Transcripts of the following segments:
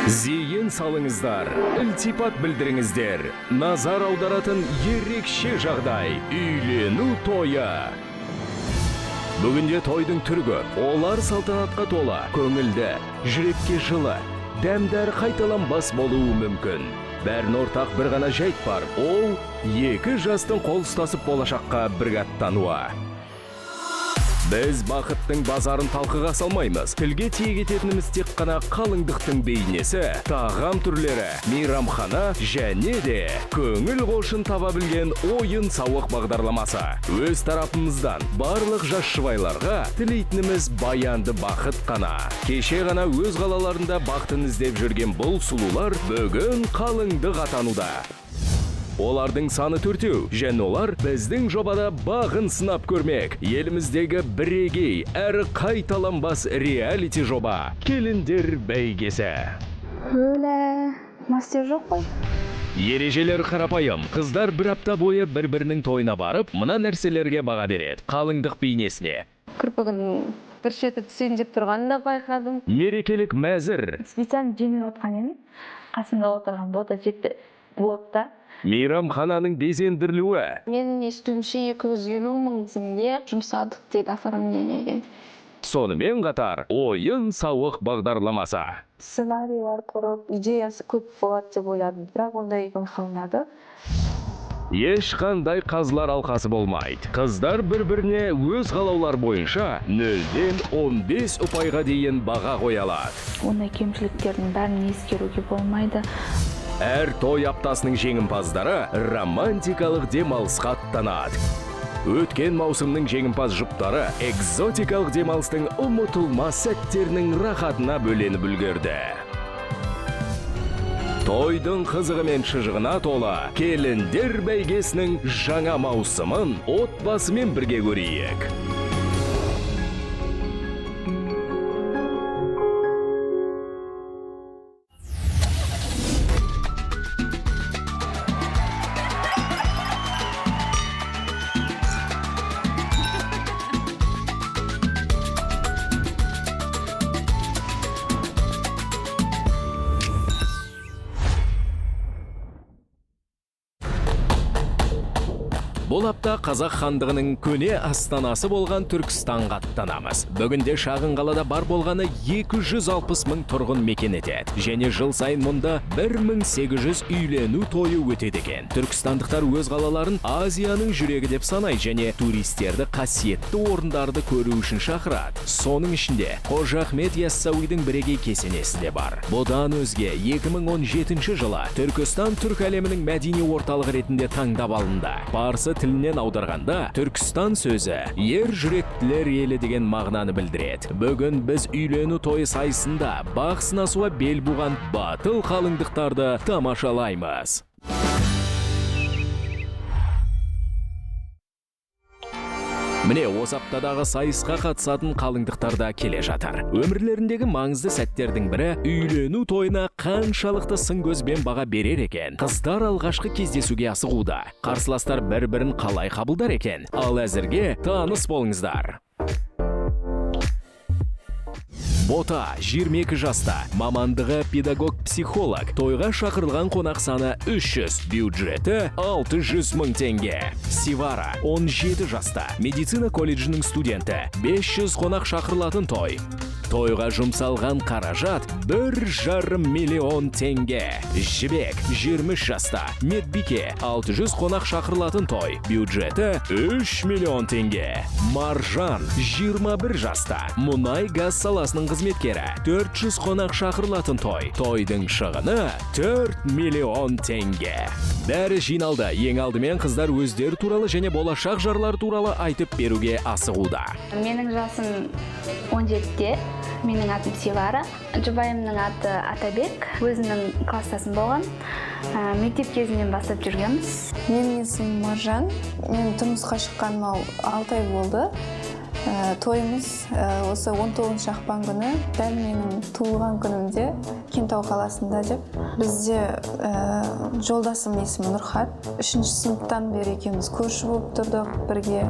Зейін салыңыздар, ілтипат білдіріңіздер. Назар аударатын ерекше жағдай үйлену тойы. Бүгінде тойдың түрі көп, олар салтанатқа тола, көңілді, жүрекке жылы, дәмдер қайталанбас болуы мүмкін. Бәрін ортақ бір ғана жайт бар, ол екі жастың қол ұстасып болашаққа бірге аттануы. Біз бақыттың базарын талқыға салмаймыз. Тілге тиек ететініміз тек қана қалыңдықтың бейнесі, тағам түрлері, мейрамхана және де көңіл қошын таба білген ойын сауық бағдарламасы. Өз тарапымыздан барлық жас жұбайларға тілейтініміз баянды бақыт қана. Кеше ғана өз қалаларында бақытын іздеп жүрген бұл сұлулар бүгін қалыңдық атануда. Олардың саны 4, және олар біздің жобада бағын сынап көрмек. Еліміздегі бірегей әрі қайталанбас реалити жоба «Келіндер бәйгесі». Мастер жоқ қой. Ережелер қарапайым. Қыздар бір апта бойы бір-бірінің тойына барып, мына нәрселерге баға береді. Қалыңдық бейнесіне. Кірпігінің бір шеті түсейін деп тұрғанын да байқадым. Мерекелік мәзір. Специально жеңіл отқан едім. Қасымда отырған бота жетті блокта. Мейрамхананың безендірілуі. Менің естуімше 250 мың теңге жұмсадық дейді оформлениеге. Сонымен қатар ойын сауық бағдарламасы. Сценарийлар құрып, идеясы көп болады деп ойладым, бірақ ондай байқалмады. Ешқандай қазылар алқасы болмайды. Қыздар бір-біріне өз қалаулар бойынша 0-ден 15 ұпайға дейін баға қоя алады. Ондай кемшіліктердің бәрін ескеруге болмайды. Әр той аптасының жеңімпаздары романтикалық демалысқа аттанады. Өткен маусымның жеңімпаз жұптары экзотикалық демалыстың ұмытылмас сәттерінің рахатына бөленіп үлгерді. Тойдың қызығы мен шыжығына тола келіндер бәйгесінің жаңа маусымын отбасымен бірге көрейік. Бұл апта қазақ хандығының көне астанасы болған Түркістанға аттанамыз. Бүгінде шағын қалада бар болғаны 260 мың тұрғын мекен етеді. Және жыл сайын мұнда 1800 үйлену тойы өтеді екен. Түркістандықтар өз қалаларын Азияның жүрегі деп санай және туристерді қасиетті орындарды көру үшін шақырады. Соның ішінде Қожа Ахмет Яссауидің бірегей кесенесі де бар. Бұдан өзге 2017 жылы Түркістан түрк әлемінің мәдени орталығы ретінде таңдап алынды. Парсы тілінен аударғанда Түркістан сөзі ер жүректілер елі деген мағынаны білдіреді. Бүгін біз үйлену тойы сайысында бақ сынасуға бел буған батыл қалыңдықтарды тамашалаймыз. Міне осы аптадағы сайысқа қатысатын қалыңдықтарда келе жатыр. Өмірлеріндегі маңызды сәттердің бірі үйлену тойына қаншалықты сын көзбен баға берер екен. Қыздар алғашқы кездесуге асығуда. Қарсыластар бір-бірін қалай қабылдар екен. Ал әзірге таныс болыңыздар. Бота 22 жаста, мамандығы педагог-психолог, тойға шақырылған қонақ саны 300, бюджеті 600 мың теңге. Сивара 17 жаста, медицина колледжінің студенті, 500 қонақ шақырылатын той. Тойға жұмсалған қаражат 1,5 миллион теңге. Жібек 20 жаста, медбике 600 қонақ шақырылатын той, бюджеті 3 миллион теңге. Маржан 21 жаста, мұнай газ саласының қызметкері, 400 қонақ шақырылатын той, тойдың шығыны 4 миллион теңге. Бәрі жиналды. Ең алдымен қыздар өздері туралы және болашақ жарлар туралы айтып беруге асығуда. Менің жасым 17-те. Менің атым Сивара, жұбайымның аты Атабек, өзінің кластасым болған. Мектеп кезінен бастап жүргенбіз. Менің есімім Маржан. Мен тұрмысқа шыққаныма 6 ай болды. Тойымыз осы 19 ақпан күні, дәл менің туылған күнімде Кентау қаласында деп. Бізде жолдасым есімі Нұрхат. 3-ші сыныптан бері екеуміз көрші болып тұрдық бірге.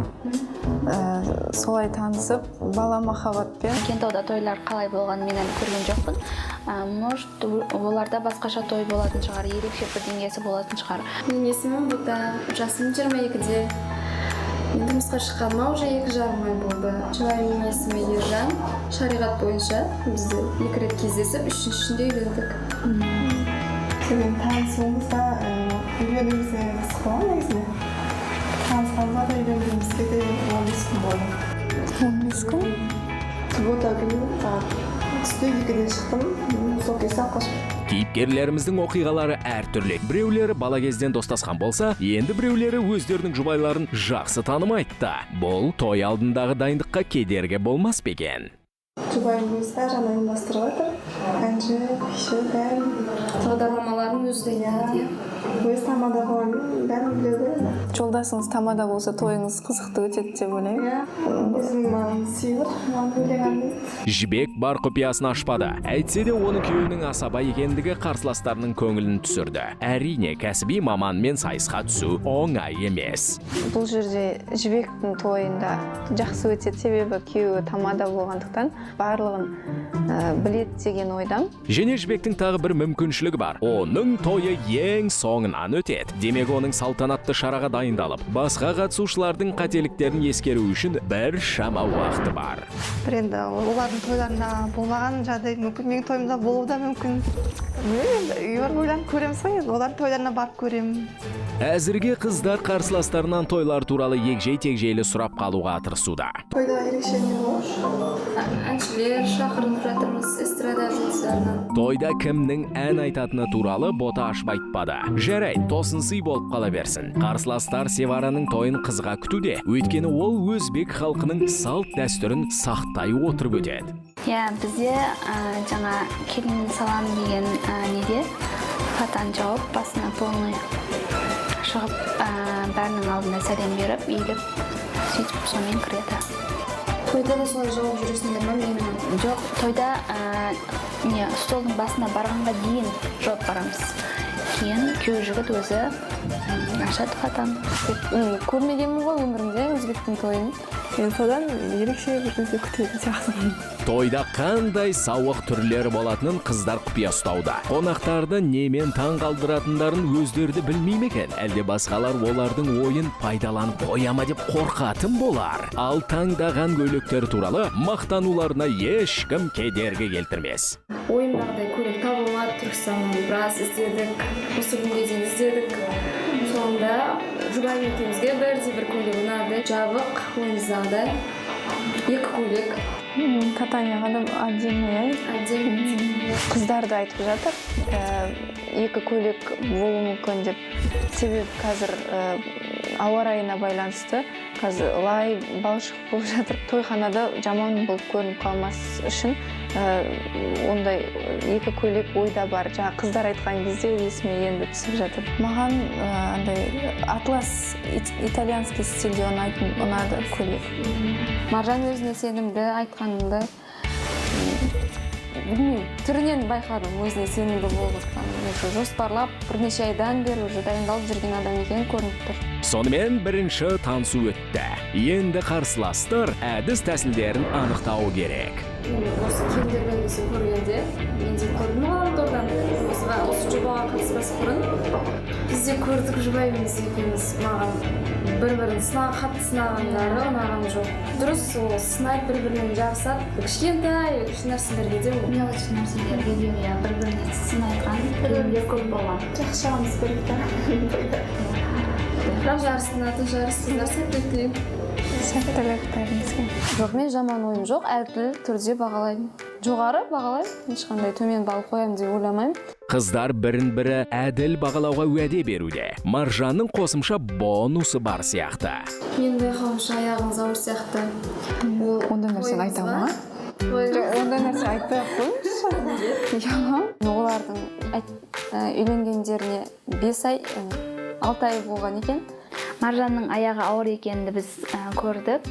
Солай танысып, бала махаббатпен. Кентауда тойлар қалай болғанын мен әлі көрген жоқпын. Может, оларда басқаша той болатын шығар, ерекше бірдеңесі болатын шығар. Менің есімім Бұта, жасым 22-де. Мен тұрмысқа шыққаныма уже 2,5 ай болды. Жұбайымның есімі Ержан. Шариғат бойынша бізде 2 рет кездесіп, 3-шінде үйлендік. Сіздің танысуыңызда үйленуіңізге қысқа болған негізінде? Танысқанға да үйленгенімізге де 15 күн болды. 15 күн? Суббота күні түсте 2-де шықтым, сол кезде алқашып. Кейіпкерлеріміздің оқиғалары әртүрлі. Біреулері бала кезден достасқан болса, енді біреулері өздерінің жұбайларын жақсы танымайды да. Бұл той алдындағы дайындыққа кедергі болмас па екен? Жұбайым өзі жаңа ұйымдастырып жатыр. Әнші, күйші, бәрін. Бағдарламаларын өзі де Өз тамада болғанын бәрін біледі. Жолдасыңыз тамада болса тойыңыз қызықты өтеді деп ойлаймын. Өзім маған сыйлық, маған бөлегенде. Жібек бар құпиясын ашпады. Әйтсе де оның күйеуінің асаба екендігі қарсыластарының көңілін түсірді. Әрине, кәсіби маманмен сайысқа түсу оңай емес. Бұл жерде Жібектің тойында жақсы өтеді, себебі күйеуі тамада болғандықтан барлығын білет деген ойдам. Және Жібектің тағы бір мүмкіншілігі бар. Оның тойы ең соңынан өтеді. Демек оның салтанатты шараға дайындалып, басқа қатысушылардың қателіктерін ескеру үшін бір шама уақыты бар. Енді олардың тойларында болмаған жағдай мүмкін, менің тойымда болуы да мүмкін. Ойланып көреміз ғой, олардың тойларына барып көремін. Әзірге қыздар қарсыластарынан тойлар туралы егжей-тегжейлі сұрап қалуға тырысуда. Тойда ерекше не болады? әншілер шақырылып жатырмыз, эстрада жұлдыздарынан. Тойда кімнің ән айтатыны туралы бота ашып айтпады. Жарайды, тосынсый болып қала берсін. Қарсыластар Севараның тойын қызға күтуде. Өйткені ол өзбек халқының салт дәстүрін сақтай отырып өтеді. Бізде жаңа келін салам деген неде хатан жауып, басына полный шығып, бәрінің алдында сәлем беріп, иіліп, сөйтіп сонымен кіреді. Тойда да солай жауып жүресіңдер ма менің? Жоқ, тойда столдың басына барғанға дейін жауып барамыз. Кейін күйеу жігіт өзі ашады хатан. Көрмегенмін ғой өмірімде өзбектің тойын. Мен содан ерекше бір кезде күтетін сияқтымын. Тойда қандай сауық түрлері болатынын қыздар құпия ұстауда. Қонақтарды немен таң қалдыратындарын өздері білмей ме екен? Әлде басқалар олардың ойын пайдаланып қояма деп қорқатын болар. Ал таңдаған көйлектер туралы мақтануларына ешкім кедергі келтірмес. Ойымдағыдай көйлек табылмады, Түркістаннан біраз іздедік, осы күнге дейін іздедік. Соңында жұбайым екеумізге бір көйлек ұнады, жабық, ойымыздағыдай 2 көйлек. Татамияға да отдельный. Қыздарды айтып жатыр, 2 көйлек болуы мүмкін деп. Себебі қазір ауа райына байланысты, қазір лай балшық болып жатыр. Тойханада жаман болып көрініп қалмас үшін ондай 2 көйлек ойда бар. Жаңа қыздар айтқан кезде есіме енді түсіп жатыр. Маған андай атлас итальянский стильде ұнады көйлек. Маржан өзіне сенімді айтқанымды білмеймін, түрінен байқадым өзіне сенімді болып жатқанын. Жоспарлап бірнеше айдан бері уже дайындалып жүрген адам екені көрініп тұр. Сонымен бірінші танысу өтті. Енді қарсыластар әдіс тәсілдерін анықтау керек. Осы келдер бәлгісі көргенде, мен де көрдім ғаламтордан. Осы жобаға қатыспас бұрын. Біз де көрдік жұбайымыз екеуміз, маған бір-бірін қатты сынағандары ұнаған жоқ. Дұрыс, ол сынайды, бір-бірімен жарысады. Кішкентай нәрселерге де Мелочь нәрселерге де бір-біріне сын айтқан, бір-бірінде көп болған. Жақсы жағымыз берді. бірақ жарыстың жарыс қыздар сәттілік. Сәттілік бәрімізге. Жоқ, мен жаман ойым жоқ, әртүрлі түрде бағалаймын. Жоғары бағалаймын, ешқандай төмен баға қоямын деп ойламаймын. Қыздар бірін-бірі әділ бағалауға уәде беруде. Маржанның қосымша бонусы бар сияқты. Мен байқауымша аяғыңыз ауыр сияқты. Ондай нәрсені айта ма? Ондай нәрсе айтпай-ақ қойыңызшы. Олардың үйленгендеріне 5 ай, 6 ай болған екен. Маржанның аяғы ауыр екенді біз көрдік.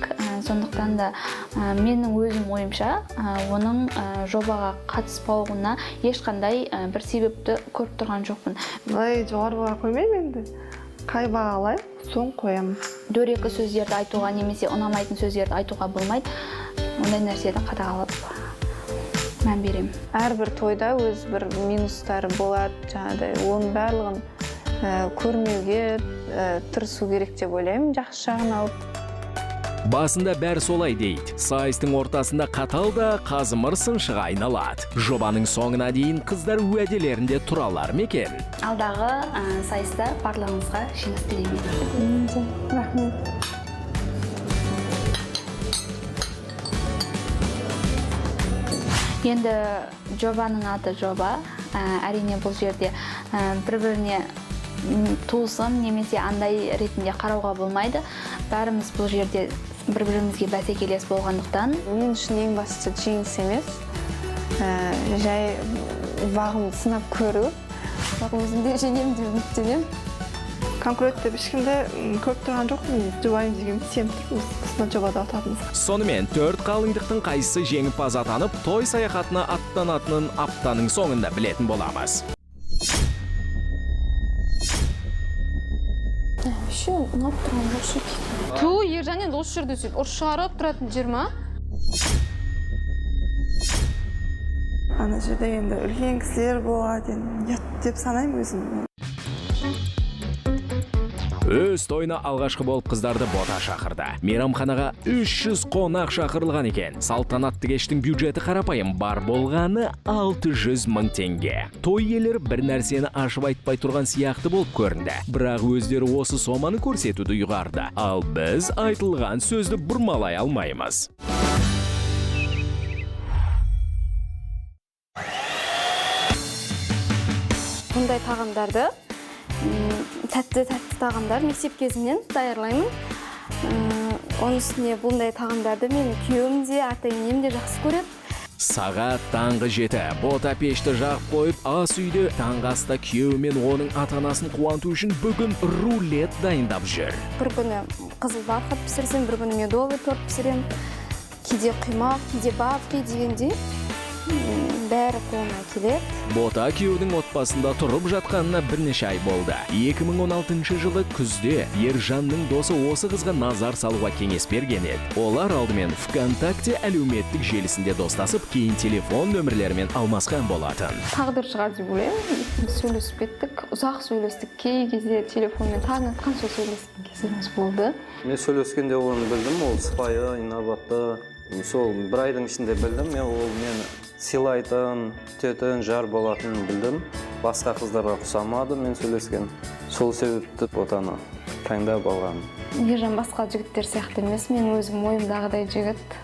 Сондықтан да менің өзім ойымша оның жобаға қатыспауына ешқандай бір себепті көріп тұрған жоқпын. Былай жоғары баға қоймаймын енді. Қай бағалай, соң қоямын. Дөрекі сөздерді айтуға немесе ұнамайтын сөздерді айтуға болмайды. Ондай нәрсені қадағалап мән беремін. Әрбір тойда өз бір минустары болады, жаңағыдай оның барлығын көрмеуге тырысу керек деп ойлаймын, жақсы жағын алып. Басында бәрі солай дейді. Сайыстың ортасында қатал да қазымыр сыншыға айналады. Жобаның соңына дейін қыздар уәделерінде тұралар ма екен? Алдағы сайыста барлығыңызға жеңіс тілеймін. Рахмет. Енді жобаның аты жоба. Әрине бұл жерде бір-біріне туысым немесе андай ретінде қарауға болмайды. Бәріміз бұл жерде бір-бірімізге бәсекелес болғандықтан. Мен үшін ең бастысы жеңіс емес, жай бағымды сынап көру. Бағымызды жеңем деп үміттенемін. Конкурент деп ешкімді көріп тұрған жоқпын. Жұбайым деген сеніп тұрмыз. Осындай жобада отырмыз. Сонымен 4 қалыңдықтың қайсысы жеңімпаз атанып, той саяхатына аттанатынын аптаның соңында білетін боламыз. Еще ұнап тұрған жоқшы екен. Ту, Ержан енді осы жерде сөйтіп ұрыс шығарып тұратын жер ма? Ана жерде енді үлкен кісілер болады, ұят деп санаймын өзім. Өз тойына алғашқы болып қыздарды бота шақырды. Мейрамханаға 300 қонақ шақырылған екен. Салтанатты кештің бюджеті қарапайым, бар болғаны 600 мың теңге. Той иелері бір нәрсені ашып айтпай тұрған сияқты болып көрінді. Бірақ өздері осы соманы көрсетуді ұйғарды. Ал біз айтылған сөзді бұрмалай алмаймыз. Бұндай тағамдарды тәтті тағамдар мектеп кезімнен даярлаймын. Оның үстіне бұндай тағамдарды менің күйеуім де, ата-енем де жақсы көреді. Сағат таңғы 7 бота пешті жағып қойып, ас үйде таңғы аста күйеуі мен оның ата-анасын қуанту үшін бүгін рулет дайындап жүр. Бір күні қызыл барқат пісірсем, бір күні медовый торт пісірем. Кейде құймақ, кейде бабки дегендей. Бәрі қолына келеді. Бота күйеудің отбасында тұрып жатқанына бірнеше ай болды. 2016 жылы күзде Ержанның досы осы қызға назар салуға кеңес берген еді. Олар алдымен ВКонтакте әлеуметтік желісінде достасып, кейін телефон нөмірлерімен алмасқан болатын. Тағдыр шығар деп ойлаймын. Сөйлесіп кеттік, ұзақ сөйлестік. Кей кезде телефонмен таң атқан сол сөйлескен кезіміз болды. Мен сөйлескенде оны білдім, ол сыпайы, инабатты. Сол бір айдың ішінде білдім, ол мені сыйлайтын, күтетін, жар болатынын білдім. Басқа қыздарға ұқсамады мен сөйлескен. Сол себепті ботаны таңдап алғаным. Ержан басқа жігіттер сияқты емес, мен өзім ойымдағыдай жігіт.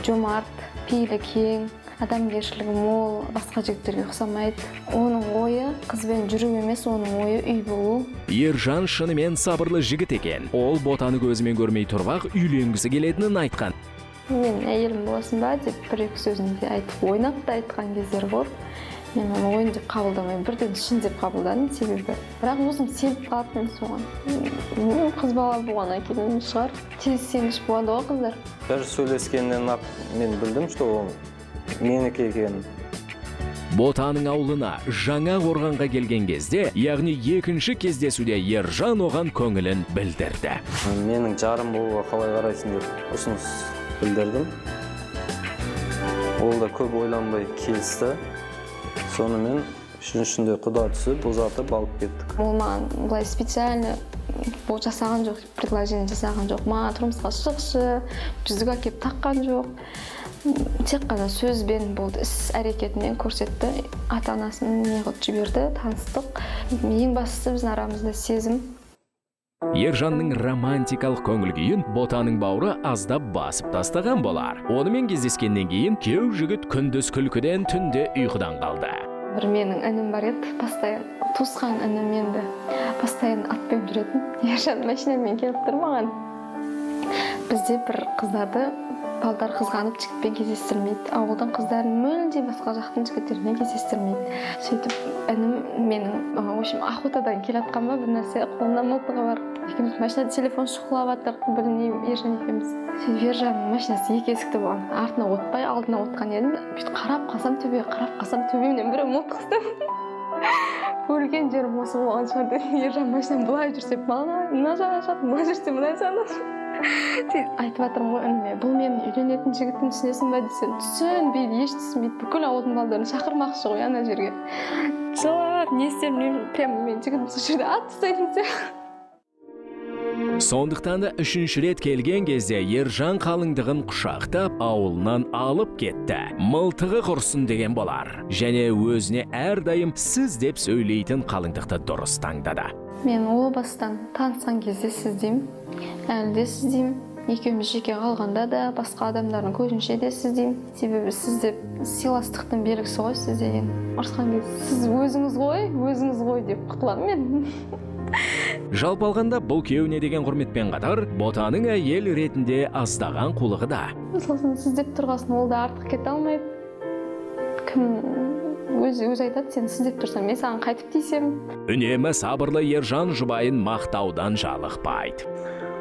Жомарт, пейілі кең, адамгершілігі мол, басқа жігіттерге ұқсамайды. Оның ойы қызбен жүру емес, оның ойы үй болу. Ержан шынымен сабырлы жігіт екен. Ол ботаны көзімен көрмей тұрғақ үйленгісі келетінін айтқан. Мен әйелім боласың ба деп бір-екі сөзінде айтып, ойнап та айтқан кездер болды. Мен оны ойын деп қабылдамай, бірден шын деп қабылдадым себебі. Бірақ өзім сеніп қалыппын соған. Қыз бала болғаннан кейін шығар. Тез сеніш болады ғой қыздар. Бір сөйлескеннен мен білдім, что ол менікі екенін. Ботаның аулына жаңа қорғанға келген кезде, яғни екінші кездесуде Ержан оған көңілін білдірді. Менің жарым болуға қалай қарайсың деп ұсыныс білдірдім. Ол да көп ойланбай келісті. Сонымен үшіншінде құда түсіп, ұзатып алып кеттік. Ол маған бұлай специально бұл жасаған жоқ, предложение жасаған жоқ. Маған тұрмысқа шықшы, жүзік әкеп таққан жоқ. Тек қана сөзбен болды, іс әрекетімен көрсетті. Ата-анасын не қылып жіберді, таныстық. Ең бастысы біздің арамызда сезім. Ержанның романтикалық көңіл күйін ботаның бауыры аздап басып тастаған болар. Онымен кездескеннен кейін күйеу жігіт күндіз күлкіден, түнде ұйқыдан қалды. Бір менің інім бар еді, постоянно туысқан інім енді постоянно атпен жүретін. Ержан машинамен келіп тұр маған. Бізде бір қыздарды балдар қызғанып жігітпен кездестірмейді. Ауылдан қыздарын мүлде басқа жақтың жігіттерімен кездестірмейді. Сөйтіп інім менің, в общем, охотадан келатқан ба, бір нәрсе қолында мылтығы бар. Екеуміз машинада телефон шұқылап жатыр, білмеймін, Ержан екеуміз. Сөйтіп Ержанның машинасы екі есікті болған. Артына отпай, алдына отқан едім. Бүйтіп қарап қалсам төбемнен біреу мылтық ұстап. Өлген жерім осы болған шығар деп, Ержан машинаны былай жүрсе, мына жаға жатыр, былай жүрсе, мына жаға айтып жатырмын ғой ініме, бұл менің үйленетін жігітім, түсінесің ба десем, түсінбейді, еш түсінбейді, бүкіл ауылдың балдарын шақырмақшы ғой ана жерге. Жылап, не істерім, прямо мен жігітім сол жерде ат тастайтын сияқты. Сондықтан да үшінші рет келген кезде Ержан қалыңдығын құшақтап, ауылынан алып кетті. Мылтығы құрсын деген болар. Және өзіне әрдайым сіз деп сөйлейтін қалыңдықты дұрыс таңдады. Мен ол бастан танысқан кезде сіз деймін, әлі де сіз деймін. Екеуміз жеке қалғанда да, басқа адамдардың көзінше де сіз деймін. Себебі сіз деп сыйластықтың белгісі ғой сіз деген. Ұрысқан кезде сіз өзіңіз ғой деп құтыламын мен. Жалпы алғанда бұл күйеуіне деген құрметпен қатар, Ботаның әйел ретінде аздаған қулығы да. Сосын сіз деп тұрғасын, ол да артық кете алмайды. Кім өзі айтады, сен сіз деп тұрсаң, мен саған қайтып дейсем. Үнемі сабырлы Ержан жұбайын мақтаудан жалықпайды.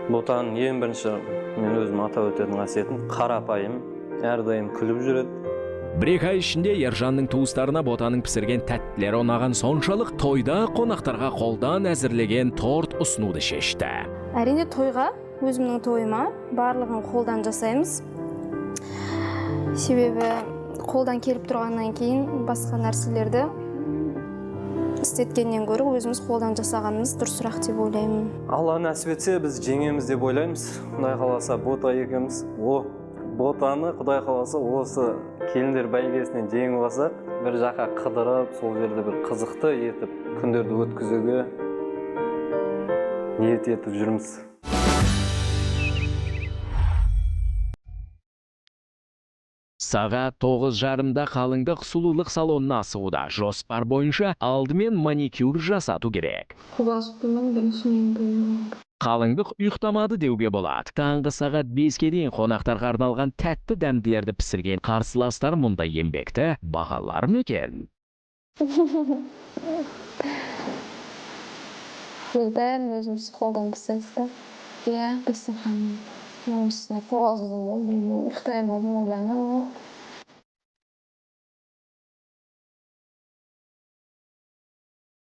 Ботаның ең бірінші мен өзім атап өтетін қасиетін қарапайым, әрдайым күліп жүреді. Бір-екі ай ішінде Ержанның туыстарына Ботаның пісірген тәттілері ұнаған соншалық тойда қонақтарға қолдан әзірлеген торт ұсынуды шешті. Әрине тойға, өзімнің тойыма барлығын қолдан жасаймыз. Себебі қолдан келіп тұрғаннан кейін басқа нәрселерді істеткеннен гөрі өзіміз қолдан жасағанымыз дұрысырақ деп ойлаймын. Алла нәсіп етсе, біз жеңеміз деп ойлаймыз. Құдай қаласа Бота екеуміз, Ботаны Құдай қаласа осы келіндер бәйгесінен жеңіп алсақ, бір жаққа қыдырып, сол жерде бір қызықты етіп, күндерді өткізуге ниет етіп жүрміз. Сағат 9:30-да қалыңдық сұлулық салонына асығуда. Жоспар бойынша алдымен маникюр жасату керек. Қалыңдық ұйықтамады деуге болады. Таңғы сағат 5-ке дейін қонақтарға арналған тәтті дәмділерді пісірген қарсыластар мұнда еңбекті бағалар ма екен? Бәрін өзіміз қолдан пісірді. Иә, пісірген. Жұмысына қоғазды ұйықтаймын ойланып.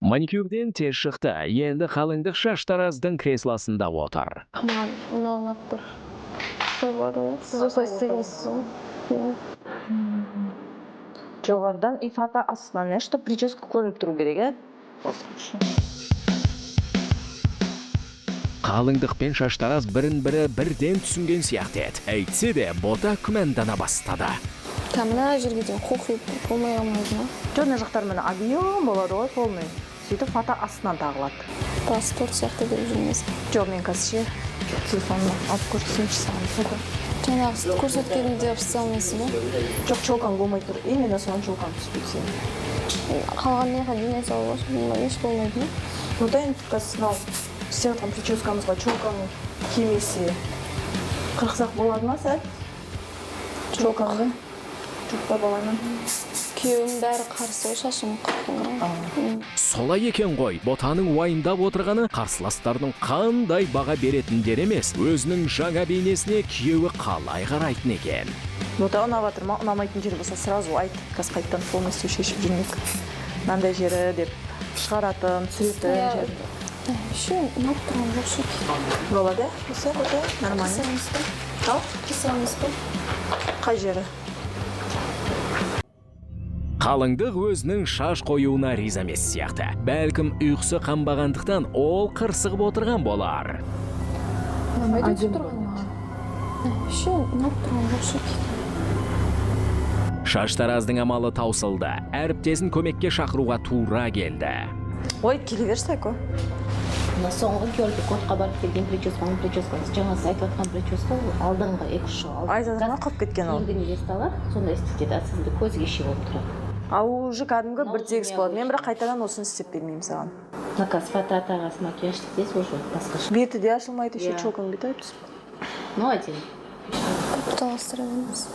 Маникюрден тез шықты, енді қалыңдық шаштараздың креслосында отыр. Маған ұнап тұр. Сіз осылай істегенсіз ғой? Жоғардан ифата астынан, чтобы прическа көрініп тұру керек, Қалыңдық пен шаштараз бірін-бірі бірден түсінген сияқты еді. Әйтсе де, Бота күмәндана бастады. Мына жерге дейін қоқиып болмай қалмайды ма? Жөне жақтар мені объем болады ғой, полный. Сөйтіп фата астынан тағылады. Бас торт сияқты деп жүрмес. Жоқ, мен қазір телефонымды алып көрсетейінші саған. Жаңағы көрсеткенімде істей алмайсың ба? Жоқ, чолкаң болмай тұр. Именно соған чолкаң түспейді сен. Қалған неға дене салуға еш болмайды ма? Бұтайын қазір істеп жатқан прическамызға чолкаң кемесе қырқсақ болады ма сәл? Чолкаңды? Жоқта балайма. Күйеуім бәрі қарсы шашым қырқын. Солай екен ғой, Ботаның уайымдап отырғаны қарсыластардың қандай баға беретіндер емес, өзінің жаңа бейнесіне күйеуі қалай қарайтын екен. Бота ұнап жатыр ма, ұнамайтын жері болса сразу айт, қазір қайттан полностью шешіп жүрмек. Мынандай жері деп шығаратын, түсіретін жері. Еще ұнап тұрған жоқ шек. Болады, осы, нормально. Кесеміз бе? Ал? Кесеміз бе? Қай жері? Қалыңдық өзінің шаш қоюына риза емес сияқты. Бәлкім ұйқысы қанбағандықтан ол қырсығып отырған болар. Айдеп тұрған маған. Еще ұнап тұрған жоқ шек. Шаштараздың амалы таусылды. Әріптесін көмекке шақыруға тура келді. Ой, келе берші Сайко. Соңғы көлді кодқа барып келген прическасы. Жаңасы айтып атқан прическа алдыңғы 2-3 жыл. Айзадырма қып кеткен ол. Енді есталар, сонда істетеді, сізді көзге ше болып тұрады. Ау, уже кәдімгі бір тегіс болады. Мен бірақ қайтадан осын істеп бермеймін саған. Наказ фото тағасы макияж істейсіз, уже басқаша. Беті де ашылмайды, еще чолкаң беті айтып Ну, один. Жалғастыра береміз.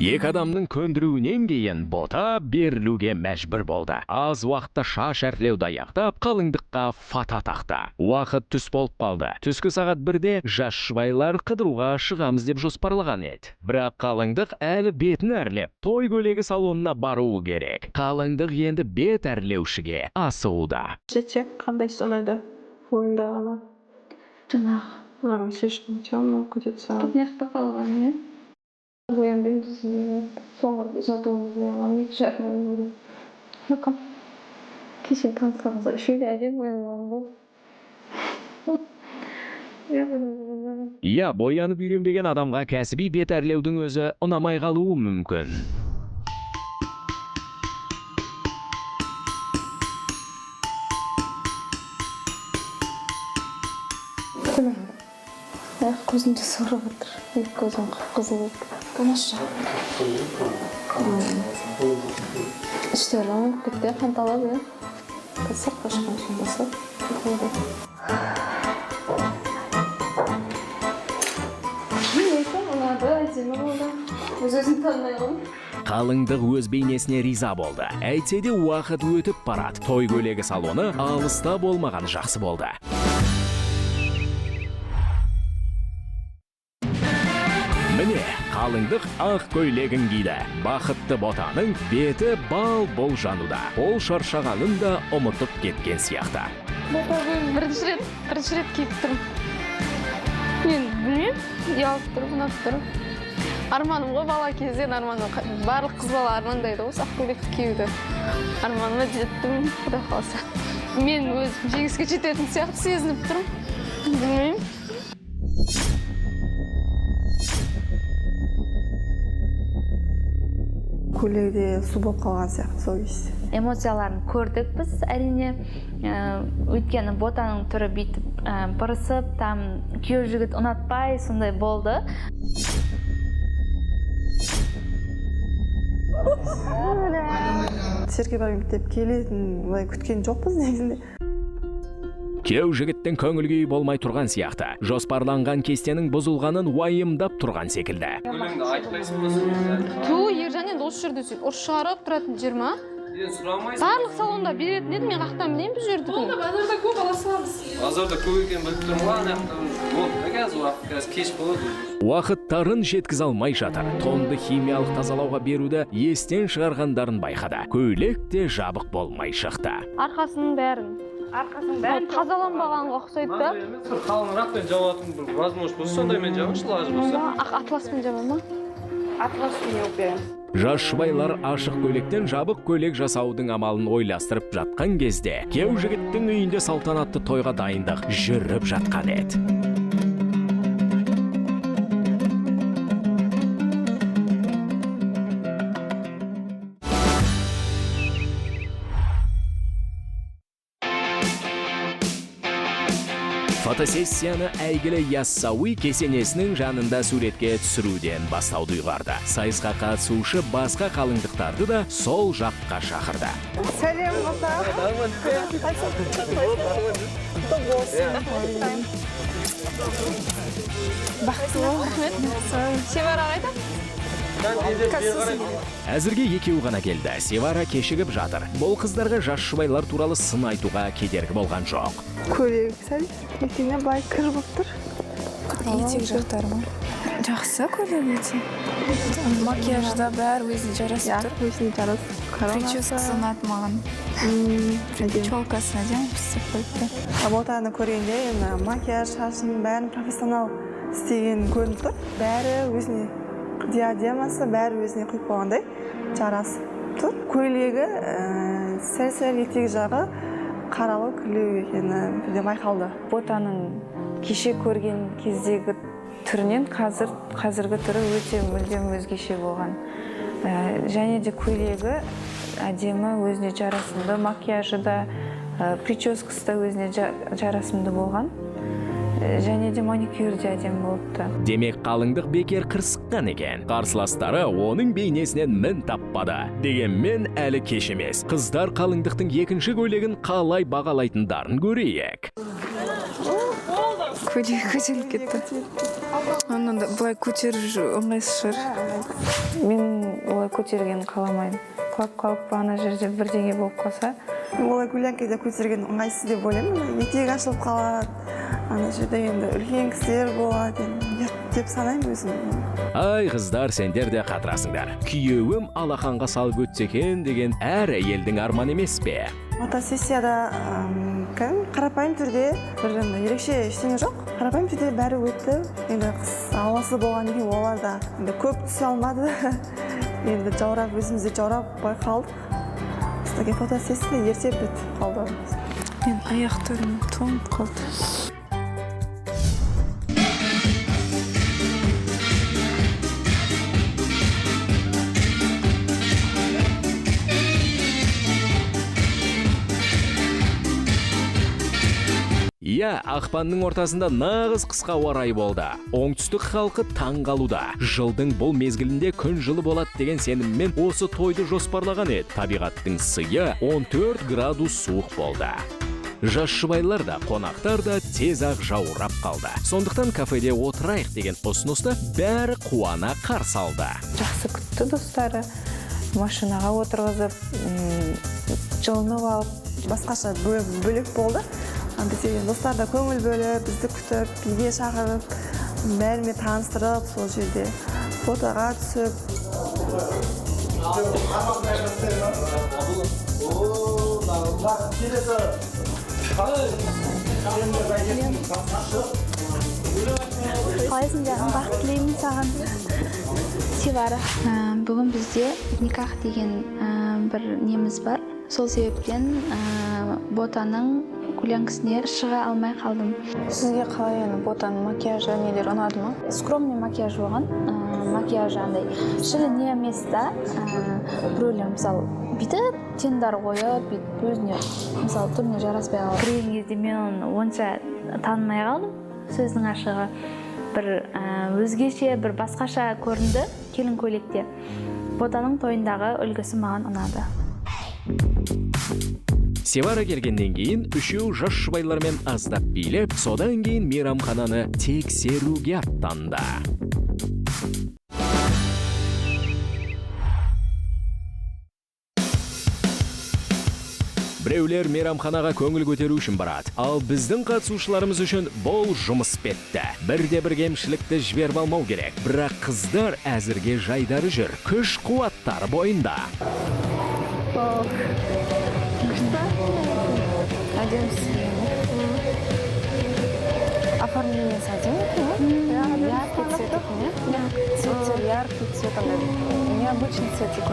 Екі адамның көндіруінен кейін бота берілуге мәжбүр болды. Аз уақытта шаш әрлеуді аяқтап, қалыңдыққа фата тақты. Уақыт түс болып қалды. Түскі сағат 1-де жас жұбайлар қыдыруға шығамыз деп жоспарлаған еді. Бірақ қалыңдық әлі бетін әрлеп, той көйлегі салонына баруы керек. Қалыңдық енді бет әрлеушіге асығуда. Жетек қандай сонайды ойында ғана. Жаңағы. Шешкім темно күтетса. Неқпа қалған, не? Оянбен соңғы жатуымыз болған, екі жарым болды. Мүмкін. Кеше танысқанымызға үшеуде әдем оянған Иә, боянып үйренбеген адамға кәсіби бет әрлеудің өзі ұнамай қалуы мүмкін. Көзімде сорып отыр. Екі көзім қып-қызыл болып. Тамаша. Іштері ауырып кетті, қанталап, иә. Сыртқа шыққан сонда болды. Ұнады, әдемі болды. Өз-өзін танымай қалдым. Қалыңдық өз бейнесіне риза болды. Әйтсе де уақыт өтіп барады. Той көйлегі салоны алыста болмаған жақсы болды. Міне, қалыңдық ақ көйлегін киді. Бақытты ботаның беті бал бол жануда. Ол шаршағанын да ұмытып кеткен сияқты. Бірінші рет киіп тұрмын. Мен білмеймін, ұялып тұрып, ұнап тұрып. Арманым ғой, бала кезден арманым. Барлық қыз бала армандайды ғой, ақ көйлекті киюді. Арманыма жеттім, құдай қаласа. Мен өзім жеңіске жететін сияқты сезініп тұрмын. Білмеймін. Көйлегде су болып қалған сияқты сол кезде. Эмоцияларын көрдік біз, әрине. Өйткені ботаның түрі бүйтіп бұрысып, там күйеу жігіт ұнатпай, сондай болды. Серке барып деп келетін былай күткен жоқпыз негізінде. Күйеу жігіттің көңіл күйі болмай тұрған сияқты. Жоспарланған кестенің бұзылғанын уайымдап тұрған секілді. Өлеңді айтпайсың ба? Ту, Ержан енді осы жерде сөйтіп ұрыс шығарып тұратын жер ма? Барлық салонда беретін еді, мен қақтан білейін бұл жерді. Онда базарда көп ала саламыз. Базарда көп екен біліп тұрмын ғой, аяқтан болды. Қазір кеш болады. Уақыттарын жеткізе алмай жатыр. Тонды химиялық тазалауға беруді естен шығарғандарын байқады. Көйлек те жабық болмай шықты. Арқасының бәрін тазаланбағанға ұқсайды да. Бір қалыңырақпен жауатын бір возможность болса, сондаймен жауыншы лажы болса. Атласпен жаба ма? Атласпен жауып береміз. Жас жұбайлар ашық көйлектен жабық көйлек жасаудың амалын ойластырып жатқан кезде, күйеу жігіттің үйінде салтанатты тойға дайындық жүріп жатқан еді. Фотосессияны әйгілі Яссауи кесенесінің жанында суретке түсіруден бастауды ұйғарды. Сайысқа қатысушы басқа қалыңдықтарды да сол жаққа шақырды. Сәлем бота. Севара қайда? Әзірге екеу ғана келді. Севара кешігіп жатыр. Бұл қыздарға жас жұбайлар туралы сын айтуға кедергі болған жоқ. Көйлек сәл етіне былай кір болып тұр. Етек жақтары ма? Жақсы көйлек етек. Макияжда бәрі өзіне жарасып тұр. Өзіне жарасып. Прическасы ұнады маған. Челкасын әдемі пісіп қойыпты. Ботаны көргенде макияж, шашын бәрін профессионал істеген көрініп тұр. Бәрі өзіне диадемасы бәрі өзіне құйып қойғандай жарасып тұр. Көйлегі сәл-сәл етек жағы қаралы күлеу екені бірден байқалды. Ботаның кеше көрген кездегі түрінен қазіргі түрі өте мүлдем өзгеше болған. Және де көйлегі әдемі, өзіне жарасымды, макияжы да, прическасы да өзіне жарасымды болған. Және де маникюр де әдемі болыпты. Демек қалыңдық бекер қырсыққан екен. Қарсыластары оның бейнесінен мін таппады. Дегенмен әлі кеш емес. Қыздар қалыңдықтың екінші көйлегін қалай бағалайтындарын көрейік. көтеріліп кетті. Оны да былай көтеріп жүру ыңғайсыз шығар. Мен олай көтерген қаламаймын. Құлап қалып ана жерде бірдеңе болып қалса. Олай гулянкада көтерген ыңғайсыз деп ойлаймын. Етек ашылып қалады. Ана жерде енді үлкен кісілер болады деп санаймын өзім. Ай қыздар, сендер де қатырасыңдар. Күйеуім алақанға салып өтсе екен деген әр әйелдің арман емес пе? Фотосессияда қарапайым түрде бір ерекше ештеңе жоқ. Қарапайым түрде бәрі өтті. Енді қыз ауасы болған екен, олар да көп түсе алмады. Енді жаурап, өзімізде жаурап байқалдық. Біздегі фотосессия ерте бітіп қалды. Мен аяқтарым тоңып қалды. Иә, ақпанның ортасында нағыз қысқа орай болды. Оңтүстік халқы таң қалуда. Жылдың бұл мезгілінде күн жылы болады деген сеніммен осы тойды жоспарлаған еді. Табиғаттың сыйы 14 градус суық болды. Жас жұбайлар да, қонақтар да тез ақ жаурап қалды. Сондықтан кафеде отырайық деген ұсынысты бәрі қуана қарсы алды. Жақсы күтті достары. Машинаға отырғызып, жылынып алып, басқаша бөлек болды. Бізде достар да көңіл бөліп, бізді күтіп, үйге шақырып, бәрімен таныстырып, сол жерде фотоға түсіп. Қалайсың жағын, бақыт тілеймін саған. Севара. Бүгін бізде никах деген бір неміз бар. Сол себептен Ботаның гулянкасіне шыға алмай қалдым. Сізге қалай енді Ботаның макияжы нелер ұнады ма? Скромный макияж болған. Макияжы андай шірене емес та, біреулер мысалы бүйтіп тендар қойып, бүйтіп өзіне мысалы түріне жараспай қалды. Кірген кезде мен оны онша танымай қалдым. Сөздің ашығы бір өзгеше, бір басқаша көрінді келін көйлекте. Ботаның тойындағы үлгісі маған ұнады. Севара келгеннен кейін үшеу жас жұбайлармен аздап билеп, содан кейін мейрамхананы тексеруге аттанды. Біреулер мейрамханаға көңіл көтеру үшін барады, ал біздің қатысушыларымыз үшін бұл жұмыс бетті. Бірде-бір кемшілікті жіберіп алмау керек, бірақ қыздар әзірге жайдары жүр, күш қуаттары бойында. Оформление садим, яркий цветок, цвет яркий, цвет необычный цветик.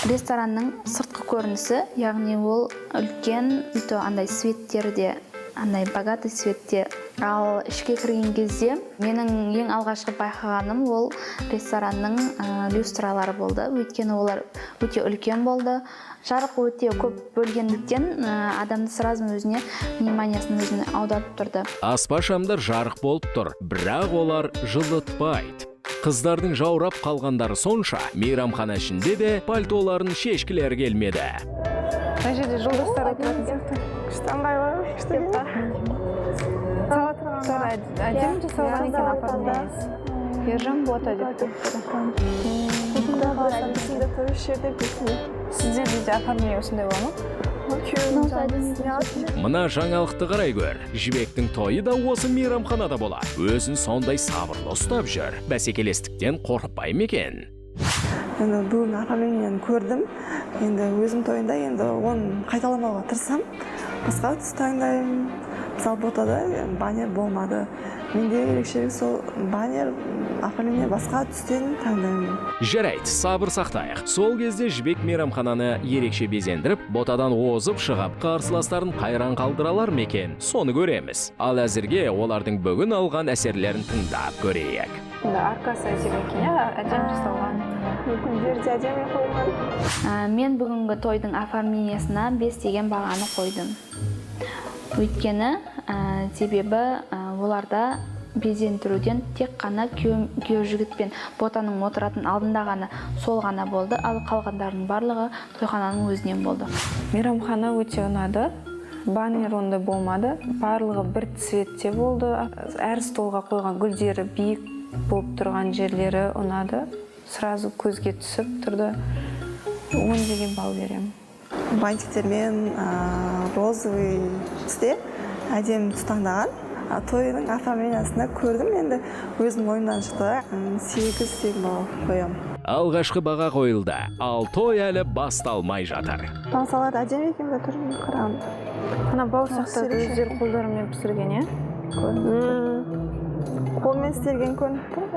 Ресторанның сыртқы көрінісі, яғни ол үлкен, андай светтері де, андай богатый светте. Ал ішке кірген кезде менің ең алғашқы байқағаным ол ресторанның люстралары болды. Өйткені олар өте үлкен болды. Жарық өте көп бөлгендіктен адамды сразу өзіне вниманиясын өзіне аударып тұрды. Аспа шамдар жарық болып тұр, бірақ олар жылытпайды. Қыздардың жаурап қалғандары сонша, мейрамхана ішінде де пальтоларын шешкілер келмеді. Мына жерде жолдастар отыратын сияқты. Күштен байлар, күштен Әдем жасалған екен оформлениесі. Ержан Бота деп тұр. Сізде дейді оформление осындай бола ма? Мына жаңалықты қарай көр. Жібектің тойы да осы мейрамханада бола. Өзін сондай сабырлы ұстап жүр. Бәсекелестіктен қорықпай ма екен? Енді бүгін оформлениені көрдім. Енді өзім тойында енді оны қайталамауға тырысам. Басқа түс таңдаймын. Мысалы Ботада баннер болмады. Менде ерекшелік сол баннер оформление басқа түстен таңдаймын. Жарайды, сабыр сақтайық. Сол кезде жібек мейрамхананы ерекше безендіріп, Ботадан озып шығып, қарсыластарын қайран қалдыралар ма екен? Соны көреміз. Ал әзірге олардың бүгін алған әсерлерін тыңдап көрейік. Аркасы әдемі екен, әдем жасалған. Мүмкіндер де әдемі қойған. Мен бүгінгі тойдың оформлениесіне 5 деген бағаны қойдым. Өйткені себебі оларда безендіруден тек қана күйеу жігітпен Ботаның отыратын алдында ғана сол ғана болды, ал қалғандарының барлығы тойхананың өзінен болды. Мейрамхана өте ұнады. баннер ондай болмады. Барлығы бір цветте болды. Әр столға қойған гүлдері биік болып тұрған жерлері ұнады. Сразу көзге түсіп тұрды. 10 деген балл беремін. Бантиктермен розовый түсте әдемі таңдаған. Тойының оформлениясында көрдім, енді өзім ойымнан шықты. 8 балл қоямын. Алғашқы баға қойылды, ал той әлі басталмай жатыр. Салат әдемі екен бе түрін қарағым. Ана бауырсақтарды өздері қолдарымен пісірген, е? Қолмен істелген көрініп тұр.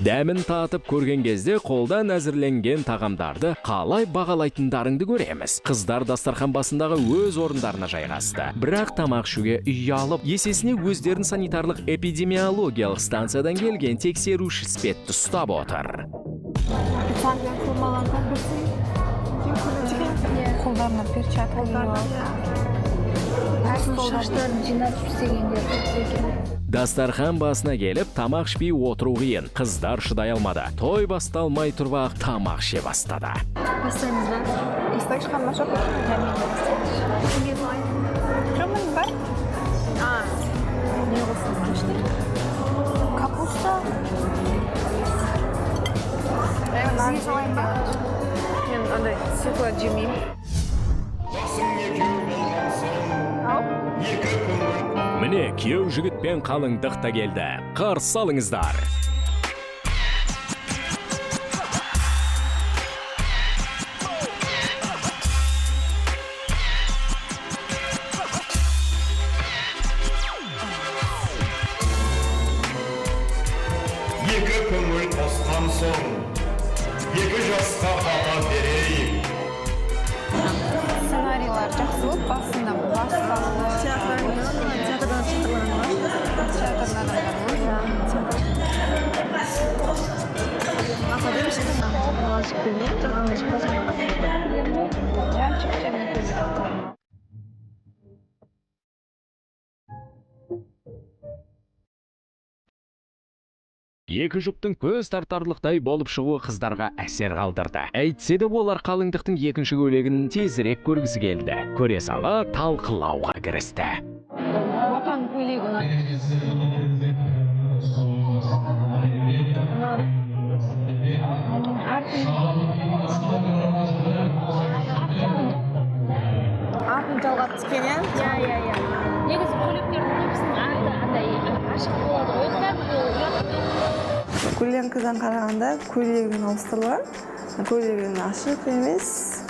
Дәмін татып көрген кезде қолдан әзірленген тағамдарды қалай бағалайтындарыңды көреміз. Қыздар дастархан басындағы өз орындарына жайғасты. Бірақ тамақ ішуге ұялып, есесіне өздерін санитарлық эпидемиологиялық станциядан келген тексеруші іспетті ұстап отыр. Қолдарына перчатка. Шаштарын жинап істегендер. Дастархан басына келіп, тамақ ішпей отыру қиын. Қыздар шыдай алмады. Той басталмай тұрып тамақ іше бастады. Бастаймыз ба? Бастайық шығарма жоқ. Жұмын бар? Не қосын кешті? Капуста. Сізге салайын ба? Мен андай свекла жемеймін. Міне, күйеу жігіт пен қалыңдық та келді. Қарсы алыңыздар. Екі көңіл қосқан соң, екі жасқа бата берейік. Сценарийлар жақсы болып, басында Екі жұптың көз тартарлықтай болып шығуы қыздарға әсер қалдырды. Әйтсе де олар қалыңдықтың екінші бөлігін тезірек көргісі келді. Көре сала талқылауға кірісті. Атын жалғап түскен, Иә. Негізі көйлектердің көбісінің арты андай ашық болады ғой. Көлеңкіден қарағанда көйлегін ауыстырылған. Көйлегін ашық емес,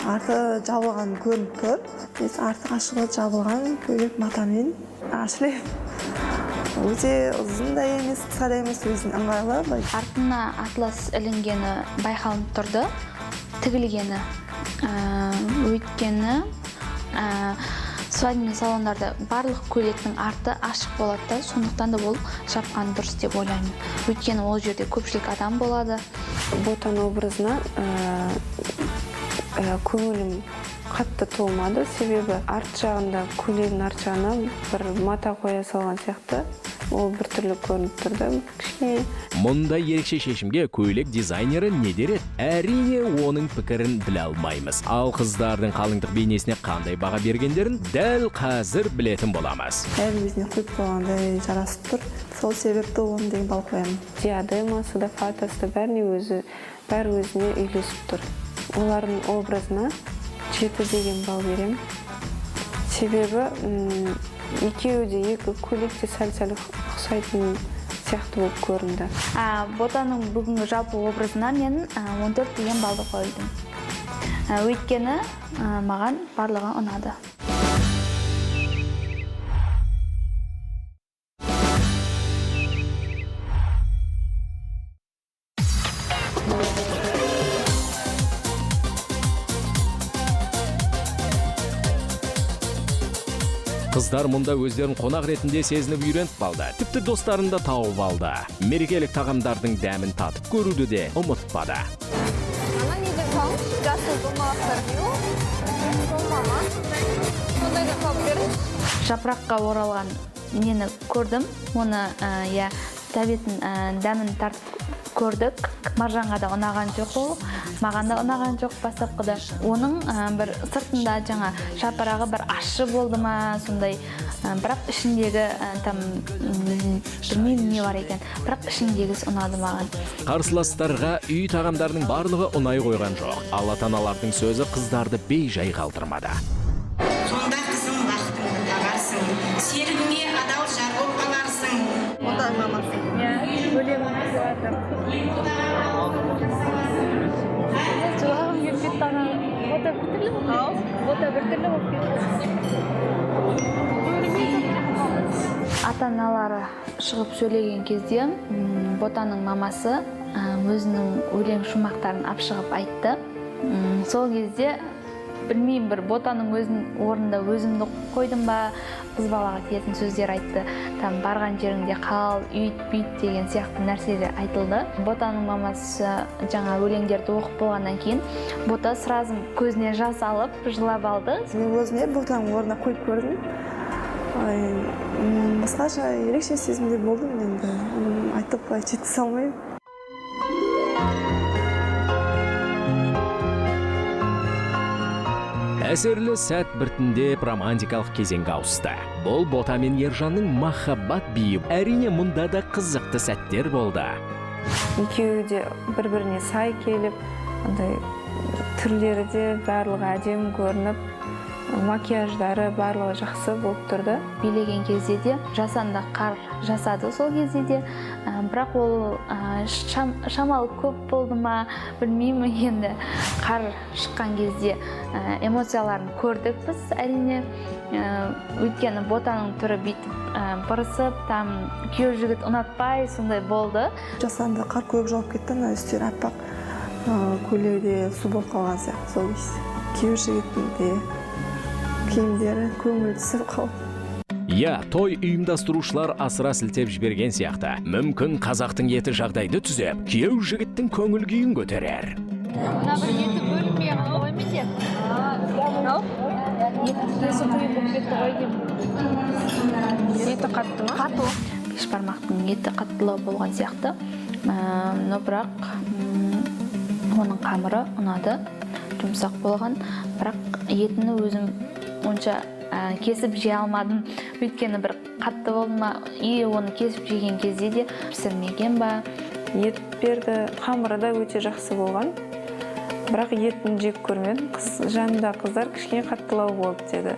арты жабылған көрініп тұр. Арты ашығы жабылған көйлек матамен ашылып. Өте ұзын да емес, қысқа да емес, өзінің ыңғайлы. Артына атлас ілінгені байқалып тұрды, тігілгені. Өйткені свадебный салондарда барлық көйлектің арты ашық болады да, сондықтан да ол жапқан дұрыс деп ойлаймын. Өйткені ол жерде көпшілік адам болады. Ботан образына көңілім қатты толмады, себебі арт жағында, көйлегінің арт жағына бір мата қоя салған сияқты. Ол бір түрлі көрініп тұрды, кішкене. Мұндай ерекше шешімге көйлек дизайнері не дер еді? Әрине оның пікірін біле алмаймыз. Ал қыздардың қалыңдық бейнесіне қандай баға бергендерін дәл қазір білетін боламыз. Өзіне құйып қойғандай жарасып тұр. Сол себепті 10 деген балл қоямын. Диадемасы да, фатасы да бәрі өзіне үйлесіп тұр. Олардың образына 7 деген балл беремін. Себебі екеуі де екі көйлекте сәл-сәл ұқсайтын сияқты болып көрінді. Ботаның бүгінгі жалпы образына мен 14 деген балды қойдым. Өйткені маған барлығы ұнады. Қыздар мұнда өздерін қонақ ретінде сезініп үйреніп қалды. Тіпті достарын да тауып алды. Мерекелік тағамдардың дәмін татып көруді де ұмытпады. Ана неден қалып? Жасыл домалақтар дейу? Домама? Сондай да қалып берді? Жапыраққа оралған нені көрдім. Оны тәбетін дәмін тартып көрдік. Маржанға да ұнаған жоқ ол, маған да ұнаған жоқ бастапқыда. Оның бір сыртында жаңа шапырағы бір ащы болды ма, сондай, бірақ ішіндегі там білмеймін не бар екен, бірақ ішіндегісі ұнады маған. Қарсыластарға үй тағамдарының барлығы ұнай қойған жоқ. Ал ата-аналардың сөзі қыздарды бей-жай қалдырмады. Сонда қызым бақытыңды табарсың, серігіңе адал жар болып қаларсың. Ондай мамасы. Өлемін қызуатыр. Жылағым келіп кетті ана. Бота біртүрлі болып кетті. Бота біртүрлі болып кетті. Ата-аналары шығып сөйлеген кезде Ботаның мамасы өзінің өлең шумақтарын апшығып айтты. Сол кезде білмеймін, бір Ботаның өзінің орнында өзімді қойдым ба, қыз балаға тиетін сөздер айтты. Там барған жеріңде қал, үйт, бүйт деген сияқты нәрселер айтылды. Ботаның мамасы жаңа өлеңдерді оқып болғаннан кейін Бота сразу көзіне жас алып, жылап алды. Мен өзіме Ботаның орнына қойып көрдім. Басқаша ерекше сезімде болдым, енді айтып қалай жеткізе алмаймын. Әсерлі сәт біртіндеп романтикалық кезеңге ауысты. Бұл Бота мен Ержанның махаббат биі. Әрине мұнда да қызықты сәттер болды. Екеуі де бір-біріне сай келіп, түрлері де барлығы әдемі көрініп, макияждары барлығы жақсы болып тұрды. Билеген кезде де жасанды қар жасады сол кезде де, бірақ ол шамалы көп болды ма, білмеймін енді. Қар шыққан кезде эмоцияларын көрдік біз, әрине. Өйткені Ботаның түрі бүйтіп бұрысып, там күйеу жігіт ұнатпай, сондай болды. Жасанды қар көп жауып кетті, үстері аппақ, көйлегі су болып қалған сияқты сол кезде. Күйеу жігіттің де киімдері көңіл түсіп қалды. Той ұйымдастырушылар асыра сілтеп жіберген сияқты. Мүмкін қазақтың еті жағдайды түзеп, күйеу жігіттің көңіл күйін көтерер. Мына бір еті бөлінбей қалғой ме деп? Еті құйып болып кетті ғой деп. Еті қатты ма? Қатты. Бешбармақтың еті қаттылау болған сияқты. Но бірақ оның қамыры ұнады, жұмсақ болған, бірақ етіні өзім онша кесіп жей алмадым. Өйткені бір қатты болды ма, оны кесіп жеген кезде де пісірмеген ба. Ет берді, қамыры да өте жақсы болған. Бірақ етін жек көрмедім. Жанында қыздар кішкене қаттылау болды деді.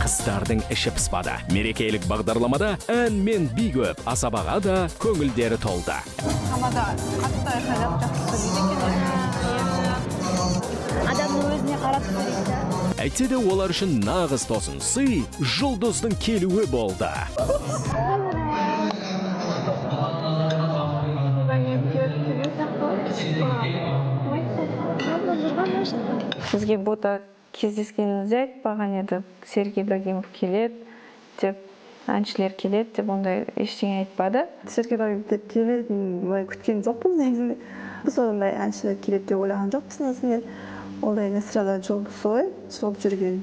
Қыздардың іші пыспады. Мерекелік бағдарламада ән мен би көп, асабаға да көңілдері толды. Қамада қатты айқайлап жақсы сөйлейді екен. Адамның өзіне қарап сөйлейді. Әйтсе де олар үшін нағыз тосын сый жұлдыздың келуі болды. Бізге Бота кездескенімізде айтпаған еді. Сергей Ибрагимов келеді деп, әншілер келеді деп, ондай ештеңе айтпады. Сергей Ибрагимов деп келеді, күткен жоқпыз негізінде. Біз ондай әншілер келеді деп ойлаған жоқпыз негізінде. Олай эстрада жұлдызы ғой, шығып жүрген.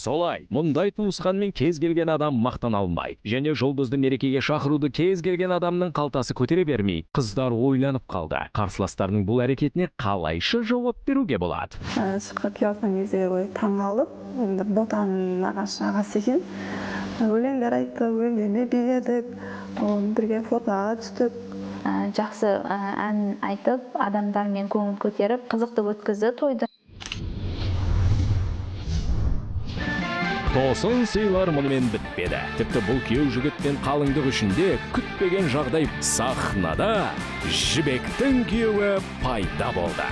Солай, мұндай туысқанмен кез келген адам мақтан алмайды. Және жұлдызды мерекеге шақыруды кез келген адамның қалтасы көтере бермей, қыздар ойланып қалды. Қарсыластарының бұл әрекетіне қалайша жауап беруге болады? Шыққа келген кезде таң қалып, Ботаның ағасы екен. Өлеңдер айтты, өлеңдеріне бердік, бірге фотоға түстік. Жақсы ән айтып, адамдармен көңіл көтеріп, қызықты өткізді тойды. Тосын сыйлар мұнымен бітпеді. Тіпті бұл күйеу жігіттен қалыңдық үшінде күтпеген жағдай сахнада жібектің күйеуі пайда болды.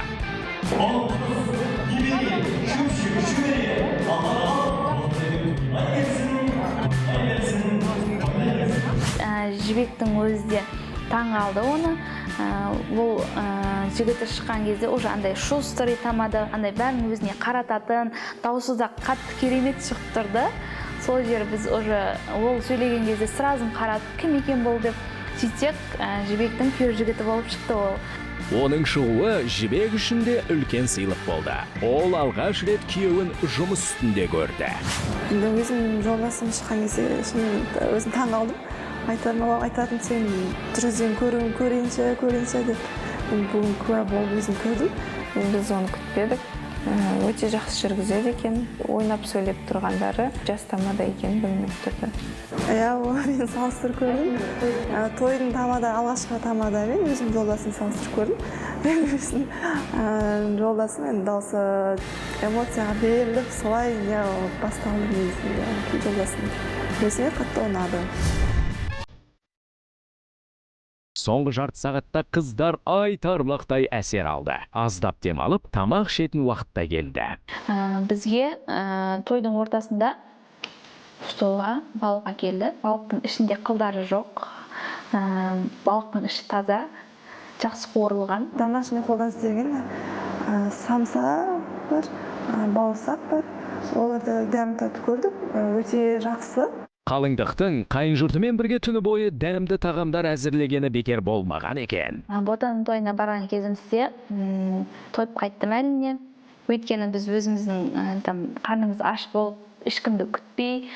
Жібектің өзі де таң алды оны. Бұл жігіті шыққан кезде уже андай шустрый тамада, андай бәрін өзіне қарататын, даусы да қатты керемет шығып тұрды. Сол жер біз уже ол сөйлеген кезде сразу қаратып, кім екен бұл деп сөйтсек, жібектің күйеу жігіті болып шықты ол. Оның шығуы жібек үшінде үлкен сыйлық болды. Ол алғаш рет күйеуін жұмыс үстінде көрді. Өзім жолдасым шыққан кезде өзім таң қалдым. Айтатын сен түрізден көрейінші деп. Бүгін куә болып өзім көрдім. Біз оны күтпедік. Өте жақсы жүргізеді екен. Ойнап сөйлеп тұрғандары жастамада екен білініп тұрды. Мен салыстырып көрдім. Тойдың тамада, алғашқы тамада мен өзім жолдасын салыстырып көрдім. Өзім жолдасым дауысы эмоцияға беріліп, солай басталды жолдасын. Өзіме қатты ұнады. Соңғы жарты сағатта қыздар айтарлықтай әсер алды. Аздап демалып, тамақ ішетін уақытта келді. Бізге тойдың ортасында столға балық әкелді. Балықтың ішінде қылдары жоқ. Балықтың іші таза, жақсы қуырылған. Домашний қолдан істелген самса бар, бауырсақ бар. Оларды дәм татып көрдік, өте жақсы. Қалыңдықтың қайын жұртымен бірге түні бойы дәмді тағамдар әзірлегені бекер болмаған екен. Ботаның тойына барған кезімізде тойып қайттым әрине. Өйткені біз өзіміздің қарнымыз аш болып, ешкімді күтпей,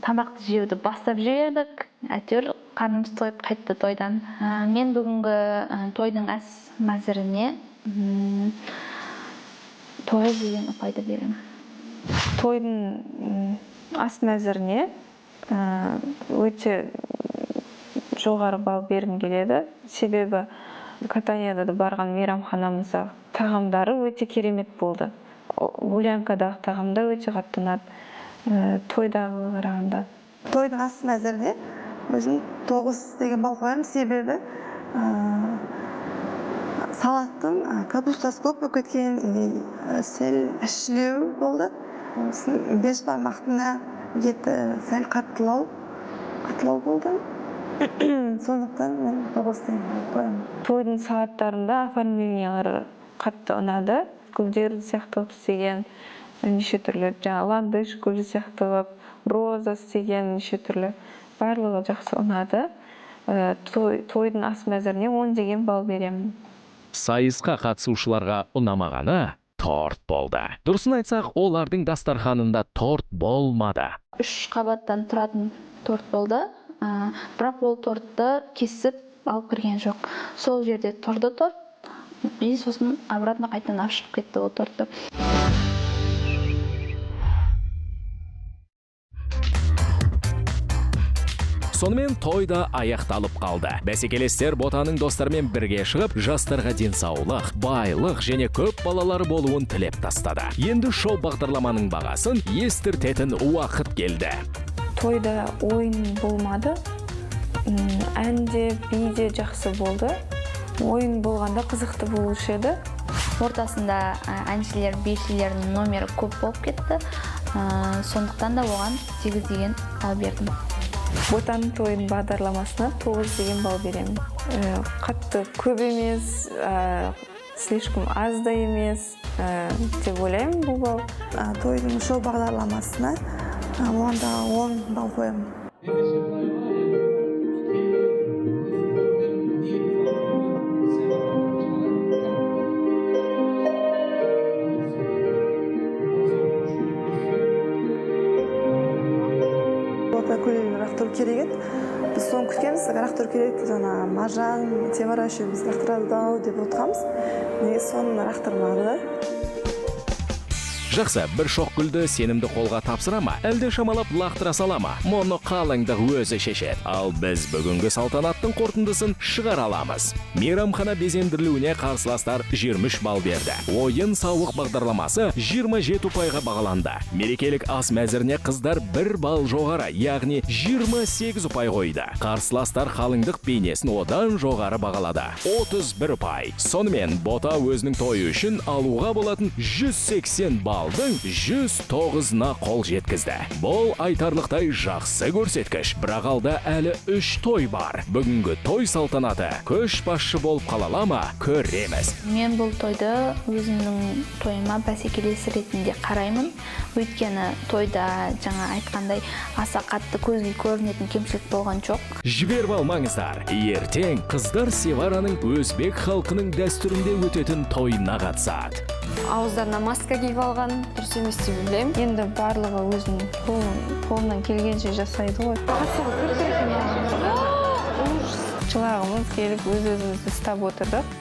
тамақты жеуді бастап жібердік. Әйтеуір қарнымыз тойып қайтты тойдан. Мен бүгінгі тойдың ас мәзіріне 9 деген ұпайды беремін. Тойдың ас мәзіріне өте жоғары балл бергім келеді. Себебі Катанияда барған мейрамханамызда тағамдары өте керемет болды. Гулянкадағы тағамда өте қатты ұнады. Тойдағы қарағанда. Тойдың ас мәзіріне өзім 9 деген балл қоямын. Себебі салаттың капустасы көп болып кеткен, сәл ішілеу болды. 5 бармақтың еті сәл қаттылау болды. Сондықтан мен 9 қоямын. Тойдың салаттарында оформлениялары қатты ұнады. Гүлдер сияқты істеген неше түрлі, ландыш гүл сияқты, роза істеген неше түрлі. Барлығы жақсы ұнады. Тойдың ас мәзіріне 10 деген балл беремін. Сайысқа қатысушыларға ұнамағаны торт болды. Дұрысын айтсақ, олардың дастарханында торт болмады. 3 қабаттан тұратын торт болды. Бірақ ол тортты кесіп алып кірген жоқ. Сол жерде тұрды торт. И сосын обратно қайтадан алып шығып кетті ол тортты. Сонымен тойда аяқталып қалды. Бәсекелестер ботаның достарымен бірге шығып, жастарға денсаулық, байлық және көп балалары болуын тілеп тастады. Енді шоу бағдарламаның бағасын естіртетін уақыт келді. Тойда ойын болмады. Әнде, биде жақсы болды. Ойын болғанда қызықты болушы еді. Ортасында әншілер, бишілердің номері көп болып кетті. Сондықтан да оған 8 деген балл бердім. Ботаның тойын бағдарламасына 9 деген балл беремін. Қатты көп емес, слишком аз да емес деп ойлаймын бұл балл. Тойдың шоу бағдарламасына онда 10 балл қоямын. Рақтор керек еді. Біз соны күткенбіз, рақтор керек, жаңа Маржан, Темара үшеуміз рақтырады деп отырғанбыз. Неге соны рақтырмады? Жақсы, бір шоқ гүлді сенімді қолға тапсыра ма? Әлде шамалап лақтыра сала ма? Мұны қалыңдық өзі шешеді. Ал біз бүгінгі салтанаттың қорытындысын шығара аламыз. Мейрамхана безендірілуіне қарсыластар 23 балл берді. Ойын сауық бағдарламасы 27 ұпайға бағаланды. Мерекелік ас мәзіріне қыздар 1 балл жоғары, яғни 28 ұпай қойды. Қарсыластар қалыңдық бейнесін одан жоғары бағалады. 31 ұпай. Сонымен бота өзінің тойы үшін алуға болатын 180 балл балдың 109-на қол жеткізді. Бұл айтарлықтай жақсы көрсеткіш. Бірақ алда әлі 3 той бар. Бүгінгі той салтанаты көшбасшы болып қалала ма, көреміз. Мен бұл тойды өзімнің тойыма бәсекелес ретінде қараймын. Өйткені тойда жаңа айтқандай аса қатты көзге көрінетін кемшілік болған жоқ. Жіберіп алмаңыздар. Ертең қыздар Севараның өзбек халқының дәстүрінде өтетін тойына қатысады. Ауыздарына маска киіп алған, дұрыс емес деп ойлаймын. Енді барлығы өзінің қолынан келгенше жасайды ғой. Жылағымыз келіп өз-өзімізді ұстап отырдық.